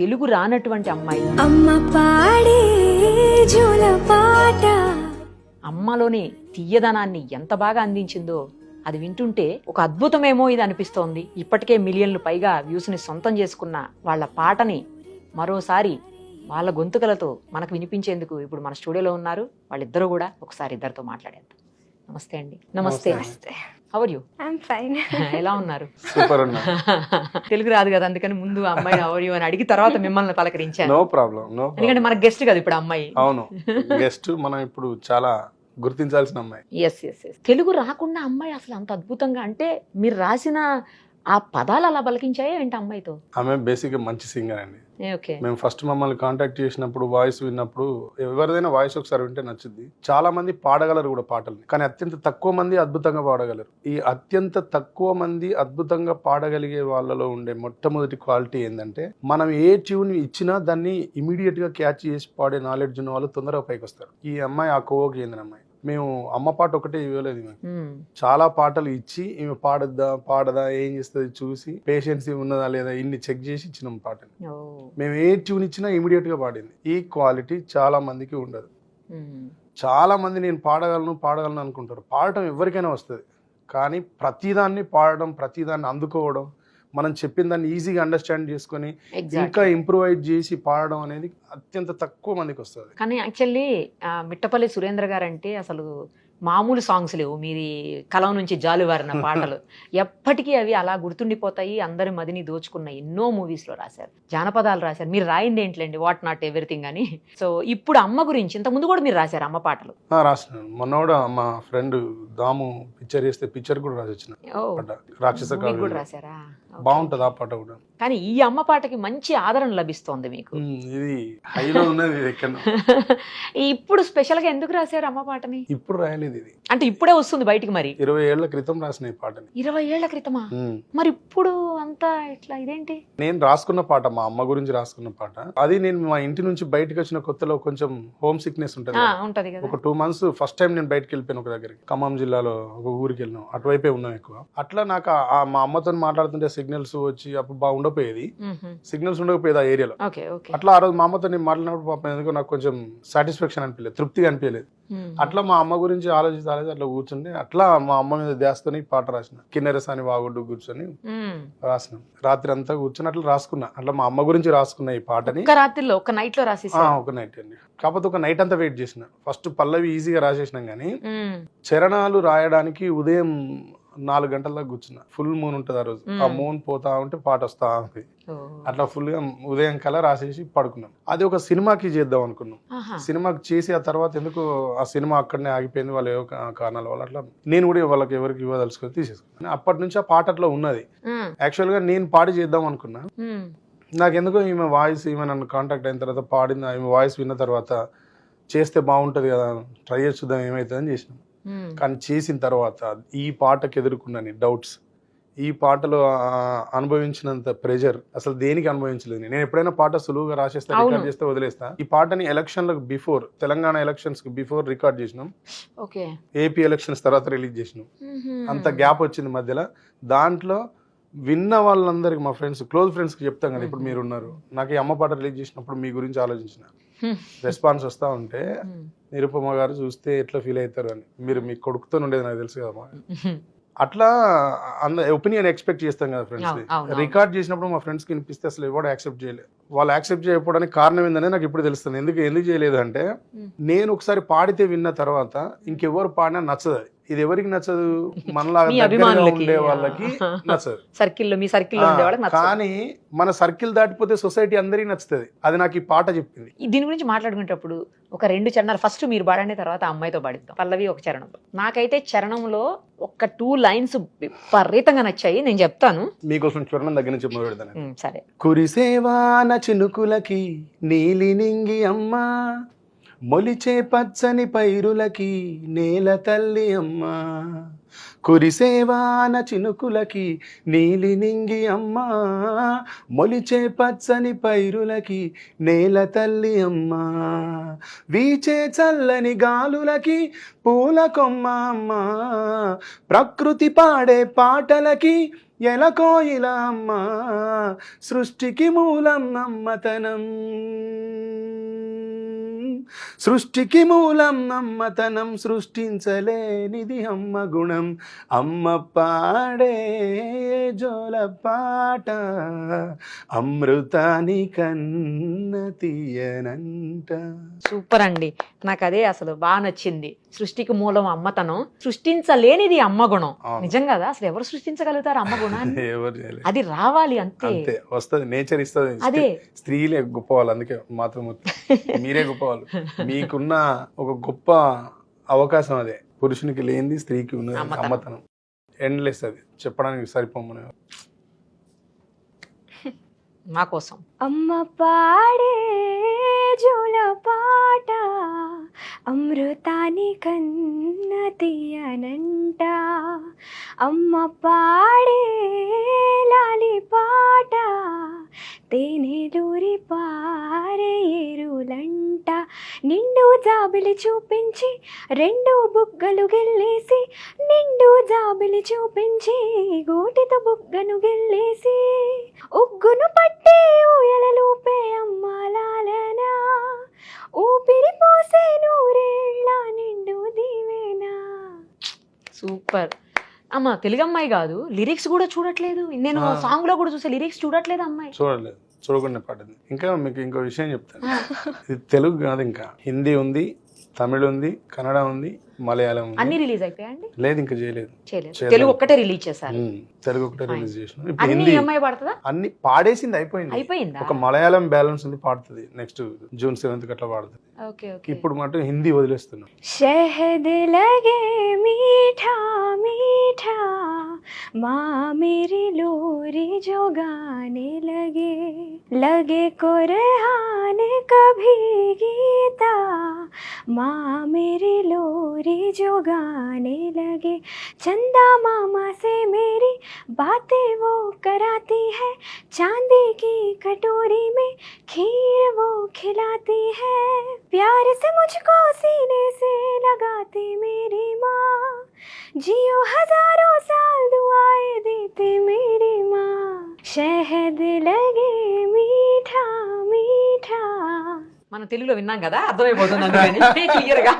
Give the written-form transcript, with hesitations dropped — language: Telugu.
తెలుగు రానటువంటి అమ్మాయి అమ్మ పాడే జోలపాట అమ్మలోని తీయదనాన్ని ఎంత బాగా అందించిందో అది వింటుంటే ఒక అద్భుతమేమో ఇది అనిపిస్తోంది. ఇప్పటికే మిలియన్లు పైగా వ్యూస్ని సొంతం చేసుకున్న వాళ్ళ పాటని మరోసారి వాళ్ళ గొంతుకలతో మనకు వినిపించేందుకు ఇప్పుడు మన స్టూడియోలో ఉన్నారు. వాళ్ళిద్దరూ కూడా ఒకసారి ఇద్దరితో మాట్లాడేద్దాం. నమస్తే అండి. నమస్తే. How are you? I'm fine. ఎలా ఉన్నారు? సూపర్ ఉన్నా. తెలుగు రాదు కదా, అందుకని ముందు అమ్మాయి హౌ ఆర్ యు అని అడిగి తర్వాత మిమ్మల్ని పలకరించాను. No problem. ఎందుకంటే మన గెస్ట్ కదా ఇప్పుడు అమ్మాయి. అవును, గెస్ట్. మనం ఇప్పుడు చాలా గుర్తించాల్సిన అమ్మాయి. Yes yes yes. తెలుగు రాకుండా అమ్మాయి అసలు అంత అద్భుతంగా, అంటే మీరు రాసిన ఆ పదాలు అలా పలికించాయో ఏంటి అమ్మాయితో? ఆమె బేసిక్ గా మంచి సింగర్ అండి. ఓకే. మేము ఫస్ట్ మమ్మల్ని కాంటాక్ట్ చేసినప్పుడు వాయిస్ విన్నప్పుడు ఎవరిదైనా వాయిస్ ఒకసారి వింటే నచ్చుద్ది. చాలా మంది పాడగలరు కూడా పాటల్ని, కానీ అత్యంత తక్కువ మంది అద్భుతంగా పాడగలరు. ఈ అత్యంత తక్కువ మంది అద్భుతంగా పాడగలిగే వాళ్ళలో ఉండే మొట్టమొదటి క్వాలిటీ ఏంటంటే, మనం ఏ ట్యూన్ ఇచ్చినా దాన్ని ఇమీడియట్ గా క్యాచ్ చేసి పాడే నాలెడ్జ్ ఉన్న వాళ్ళు తొందరగా పైకి వస్తారు. ఈ అమ్మాయి ఆ కోవకి చెందిన అమ్మాయి. మేము అమ్మ పాట ఒకటే ఇవ్వలేదు, చాలా పాటలు ఇచ్చి ఈమె పాడదా ఏం చేస్తుంది చూసి పేషెన్స్ ఉన్నదా లేదా ఇన్ని చెక్ చేసి ఇచ్చినాం పాటని. మేము ఏ ట్యూన్ ఇచ్చినా ఇమీడియట్ గా పాడింది. ఈ క్వాలిటీ చాలా మందికి ఉండదు. చాలా మంది నేను పాడగలను అనుకుంటారు. పాడటం ఎవరికైనా వస్తుంది, కానీ ప్రతిదాన్ని పాడడం, ప్రతిదాన్ని అందుకోవడం, మనం చెప్పిన దాన్ని ఈజీగా అండర్స్టాండ్ చేసుకొని ఇంకా ఇంప్రూవైజ్ చేసి పాడడం అనేది అత్యంత తక్కువ మందికి వస్తుంది. కానీ యాక్చువల్లీ మిట్టపల్లి సురేంద్ర గారు అంటే అసలు మామూలు సాంగ్స్ లేవు. మీరు కలం నుంచి జాలువారిన పాటలు ఎప్పటికీ అవి అలా గుర్తుండిపోతాయి. అందరి మదిని దోచుకున్న ఎన్నో మూవీస్ లో రాశారు, జానపదాలు రాశారు. మీరు రాయింది ఏంట్లేండి, వాట్ నాట్ ఎవ్రీథింగ్ అని. సో ఇప్పుడు అమ్మ గురించి ఇంత ముందు కూడా మీరు రాశారు అమ్మ పాటలు? రాసినాను. మొన్న కూడా మా ఫ్రెండ్ దాము పిక్చర్ చేస్తే పిక్చర్ కూడా రాసి వచ్చిన రాక్షస కూడా రాశారా? బాగుంటది ఆ పాట కూడా. కానీ ఈ అమ్మ పాటకి మంచి ఆదరణ లభిస్తోంది మీకు. ఇది హైలో ఉన్నది. ఇప్పుడు స్పెషల్ గా ఎందుకు రాశారు అమ్మ పాటని? ఇప్పుడు రాయలేదు ఇది, అంటే ఇప్పుడే వస్తుంది బయటికి. మరి 20 ఏళ్ల క్రితం రాసిన ఈ పాటని. 20 ఏళ్ల క్రితమా? మరి ఇప్పుడు అంతా ఇట్లా ఇదేంటి? నేను రాసుకున్న పాట, మా అమ్మ గురించి రాసుకున్న పాట. అది నేను మా ఇంటి నుంచి బయటకు వచ్చిన కొత్తలో కొంచెం హోమ్ సిక్నెస్ ఉంటది కదా. ఒక 2 months ఫస్ట్ టైం నేను బయటకు వెళ్ళిపోయాను ఒక దగ్గరికి. ఖమ్మం జిల్లాలో ఒక ఊరికి వెళ్ళినాం, అటువైపే ఉన్నాం ఎక్కువ. అట్లా నాకు మా అమ్మతో మాట్లాడుతుంటే సిగ్నల్స్ వచ్చి అప్పుడు బాగా ఉండకపోయేది, సిగ్నల్స్ ఉండకపోయేది ఆ ఏరియాలో. అట్లా ఆ రోజు మా అమ్మతో నేను మాట్లాడినప్పుడు పాపం ఎందుకో నాకు కొంచెం సాటిస్ఫాక్షన్ అనిపించలేదు, తృప్తిగా అనిపించలేదు. అట్లా మా అమ్మ గురించి ఆలోచిస్తే అట్లా కూర్చుంటే అట్లా మా అమ్మ మీద ధ్యాసతోని పాట రాసిన. కిన్నెరసాని వాగుడ్డు కూర్చొని రాసిన. రాత్రి అంతా కూర్చొని అట్లా రాసుకున్నా. అట్లా మా అమ్మ గురించి రాసుకున్నా ఈ పాటని. రాత్రిలో ఒక నైట్ లో రాసేసా? ఒక నైట్ అండి. కాకపోతే ఒక నైట్ అంతా వెయిట్ చేసిన. ఫస్ట్ పల్లవి ఈజీగా రాసేసినాం, కానీ చరణాలు రాయడానికి ఉదయం 4 గంటల దాకా కూర్చున్నా. ఫుల్ మూన్ ఉంటది ఆ రోజు. ఆ మూన్ పోతా ఉంటే పాట వస్తా ఉంది. అట్లా ఫుల్ గా ఉదయం కల్లా రాసేసి పడుకున్నాం. అది ఒక సినిమాకి చేద్దాం అనుకున్నాం. సినిమాకి చేసి ఆ తర్వాత ఎందుకు ఆ సినిమా అక్కడనే ఆగిపోయింది, వాళ్ళు ఏవో కారణాల వల్ల. అట్లా నేను కూడా వాళ్ళకి ఎవరికి ఇవ్వదలుచుకొని తీసేసుకున్నాను. అప్పటి నుంచి ఆ పాట అట్లా ఉన్నది. యాక్చువల్ గా నేను పాడి చేద్దాం అనుకున్నా. నాకెందుకో ఈమె వాయిస్, ఈమె నన్ను కాంటాక్ట్ అయిన తర్వాత పాడింది, ఈమె వాయిస్ విన్న తర్వాత చేస్తే బాగుంటది కదా, ట్రై చేసి చూద్దాం ఏమైతుందని చేసినాం. కానీ చేసిన తర్వాత ఈ పాటకు ఎదుర్కొన్నాను డౌట్స్. ఈ పాటలో అనుభవించినంత ప్రెజర్ అసలు దేనికి అనుభవించలేదు. నేను ఎప్పుడైనా పాట సులువుగా రాసేస్తా, రికార్డ్ చేస్తే వదిలేస్తా. ఈ పాటని ఎలక్షన్లకు బిఫోర్, తెలంగాణ ఎలక్షన్స్ కి బిఫోర్ రికార్డ్ చేసినాం. ఏపీ ఎలక్షన్స్ తర్వాత రిలీజ్ చేసినాం. అంత గ్యాప్ వచ్చింది మధ్యలో. దాంట్లో విన్న వాళ్ళందరికి, మా ఫ్రెండ్స్, క్లోజ్ ఫ్రెండ్స్ కి చెప్తాం కదా, ఇప్పుడు మీరు ఉన్నారు. నాకు ఈ అమ్మ పాట రిలీజ్ చేసినప్పుడు మీ గురించి ఆలోచించిన. రెస్పాన్స్ వస్తా ఉంటే నిరుపమ గారు చూస్తే ఎట్లా ఫీల్ అవుతారు అని. మీరు మీ కొడుకుతో ఉండేది నాకు తెలుసు కదా. అట్లా ఒపీనియన్ ఎక్స్పెక్ట్ చేస్తాం కదా ఫ్రెండ్స్. రికార్డ్ చేసినప్పుడు మా ఫ్రెండ్స్ కి వినిపిస్తే అసలు ఎవరు యాక్సెప్ట్ చేయలేదు. వాళ్ళు యాక్సెప్ట్ చేయకపోవడానికి కారణం ఏందని నాకు ఇప్పుడు తెలుస్తుంది. ఎందుకు చేయలేదు అంటే, నేను ఒకసారి పాడితే విన్న తర్వాత ఇంకెవరు పాడినా నచ్చదు. ఇది ఎవరికి నచ్చదు? మనలా ఉండే వాళ్ళకి నచ్చదు. కానీ మన సర్కిల్ దాటిపోతే సొసైటీ అందరికి నచ్చుతుంది. అది నాకు ఈ పాట చెప్పింది. దీని గురించి మాట్లాడుకునేటప్పుడు ఒక 2 చరణాలు ఫస్ట్ మీరు పాడండి, తర్వాత అమ్మాయితో పాడిద్దాం. పల్లవి ఒక చరణం. నాకైతే చరణంలో ఒక 2 lines విపరీతంగా నచ్చాయి, నేను చెప్తాను మీకోసం. చరణం దగ్గర నుంచి మొదలు పెడతాను. సరే. కురిసేవాన చినుకులకి నీలి నింగి అమ్మా, మొలిచే పచ్చని పైరులకి నేల తల్లి అమ్మా. కురిసేవాన చినుకులకి నీలి నింగి అమ్మా, మొలిచే పచ్చని పైరులకి నేల తల్లి అమ్మా. వీచే చల్లని గాలులకి పూల కొమ్మ అమ్మా, ప్రకృతి పాడే పాటలకి ఎలకో ఇలా అమ్మ సృష్టికి మూలం అమ్మతనం, సృష్టికి మూలం అమ్మతనం, సృష్టించలేనిది అమ్మ గుణం, అమ్మ పాడే జోల పాట అమృతాని కన్న తీయనంట. సూపర్ అండి, నాకు అదే అసలు బాగా నచ్చింది. సృష్టికి మూలం అమ్మతనం, సృష్టించలేనిది అమ్మ గుణం. అవును. నిజం కదా, అసలు ఎవరు సృష్టించగలుగుతారు అమ్మ గుణాన్ని? ఎవరు చేయలేదు. అది రావాలి అంతే. అంతే వస్తుంది, నేచర్ ఇస్తుంది. అదే. స్త్రీలే గొప్పవాళ్ళు, అందుకే మాతృమూర్తి మీరే గొప్పవాళ్ళు. మీకున్న ఒక గొప్ప అవకాశం అదే, పురుషునికి లేనిది స్త్రీకి ఉన్నది అమ్మతనం. అమ్మతనం. ఎండ్లెస్, అది చెప్పడానికి సరిపోమని. మా కోసం అమ్మ పాడే జోల పాట అమృతాని కన్న తీయనంట, అమ్మ పాడే లాలి పాట తేనెలూరి పారే ఏరులంట, నిండు జాబిలి చూపించి రెండు బుగ్గలు గిల్లేసి, నిండు జాబిలి చూపించి గోటితో బుగ్గను గిల్లేసి, ఉగ్గును పట్టి ఊయలలూపే అమ్మాలాలనా, ఊపిరి పోసే నూరేళ్ళ నిండు దీవేనా. సూపర్. అమ్మ తెలుగు అమ్మాయి కాదు, లిరిక్స్ కూడా చూడట్లేదు. నేను సాంగ్ లో కూడా చూసే లిరిక్స్ చూడట్లేదు అమ్మాయి. చూడలేదు, చూడకుండా పాడింది. ఇంకా మీకు ఇంకో విషయం చెప్తాను, ఇది తెలుగు కాదు, ఇంకా హిందీ ఉంది, తమిళ ఉంది, కన్నడ ఉంది, మలయాళం ఉంది. అన్ని రిలీజ్ అయిపోయాయండి? లేదు, ఇంకా చేయలేదు. చేయలేదు, తెలుగు ఒక్కటే రిలీజ్ చేశారు. తెలుగు ఒకటే రిలీజ్ చేసిన. ఇప్పుడు అన్ని హిందీ అమ్మాయి పాడుతుందా? అన్ని పాడేసింది, అయిపోయింది. అయిపోయిందా? ఒక మలయాళం బ్యాలెన్స్ ఉంది, పాడుతుంది. నెక్స్ట్ జూన్ 7th అట్లా పాడుతుంది. Okay okay. ఇప్పుడు మటు హిందీ వదిలేస్తున్నాం. शहद लगे मीठा मीठा, माँ मेरी लोरी जो गाने लगे, लगे कुरहान कभी गीता, माँ मेरी लोरी जो गाने लगे, चंदा मामा से मेरी बातें वो कराती है, चांदी की कटोरी में खीर वो खिलाती है, प्यार से मुझको सीने से लगाती मेरी माँ, जियो हजारों साल दुआएं देती मेरी माँ, शहद लगे मीठा मीठा. మనం తెలుగులో విన్నాం కదా, అర్థమైపోతుంది అందుకని క్లియర్ గా.